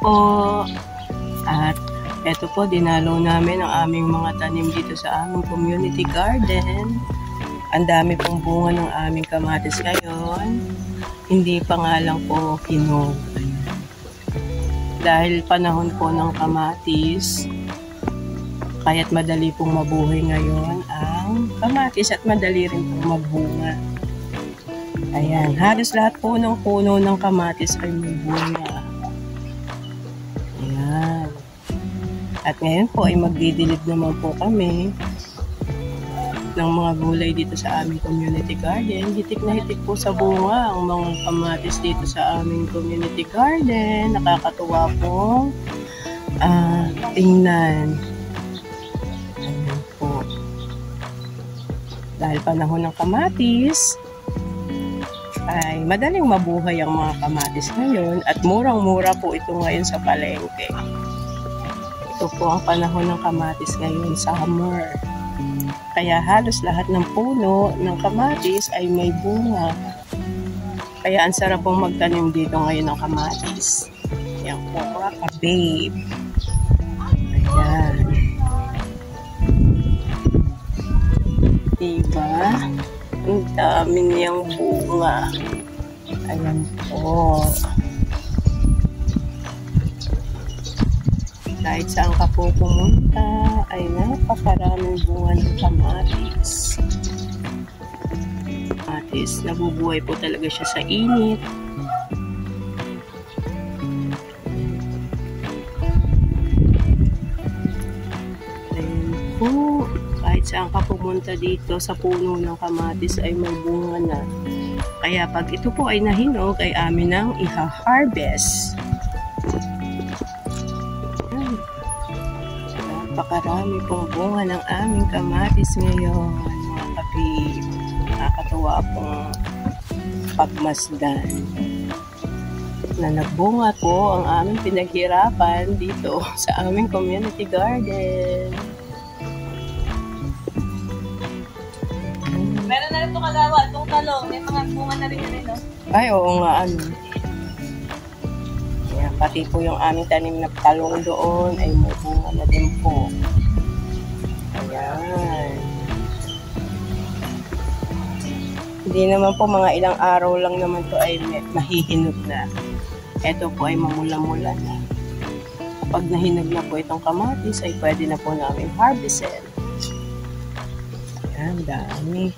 po. At eto po, dinalaw namin ang aming mga tanim dito sa aming community garden. Ang dami pong bunga ng aming kamatis ngayon. Hindi pa nga lang po hinog. Dahil panahon po ng kamatis, kaya't madali pong mabuhay ngayon ang kamatis at madali rin pong magbunga. Ayan, halos lahat po ng puno ng kamatis ay may bunga. Ayan. At ngayon po ay magdidilid naman po kami ng mga gulay dito sa aming community garden. Hitik na hitik po sa bunga ang mga kamatis dito sa aming community garden. Nakakatuwa pong tingnan. Ayan po. Dahil panahon ng kamatis, ay madaling mabuhay ang mga kamatis ngayon at murang-mura po ito ngayon sa palengke. Ito po ang panahon ng kamatis ngayon, summer. Kaya halos lahat ng puno ng kamatis ay may bunga. Kaya ang sarap pong magtanim dito ngayon ng kamatis. Yan po, ka-babe. Ayan. Diba? Ang dami niyang bunga. Ayan po. Kahit saan ka po pumunta, ay napakaraming bunga ng kamatis. Kamatis, nabubuhay po talaga siya sa init. Ayan po. Kahit saan ka pumunta dito sa puno ng kamatis ay may bunga na. Kaya pag ito po ay nahinog, ay amin nang iha-harvest. Napakarami pong bunga ng aming kamatis ngayon, mga kapib. Nakakatuwa pong pagmasdan na nagbunga po ang aming pinaghirapan dito sa aming community garden. Meron na rin itong kagawa, itong talong, may mga bunga na rin yan, no? Ay, oo nga, ano. Ayan, pati po yung aming tanim na talong doon ay may bunga na din po. Ayan. Hindi naman po, mga ilang araw lang naman to ay mahihinog na. Ito po ay mamula-mula na. Kapag nahinog na po itong kamatis, ay pwede na po namin harvestin. Ayan, dami.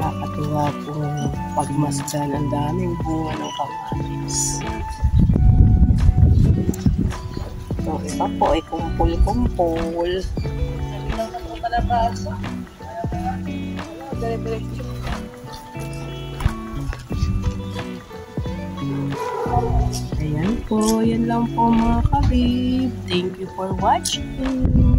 Nakakatuwa pong pagmasdan. Ang daming bunga ng kamatis. Yung iba po ay kumpul-kumpul. Ayan po, yan lang po mga kabib. Thank you for watching.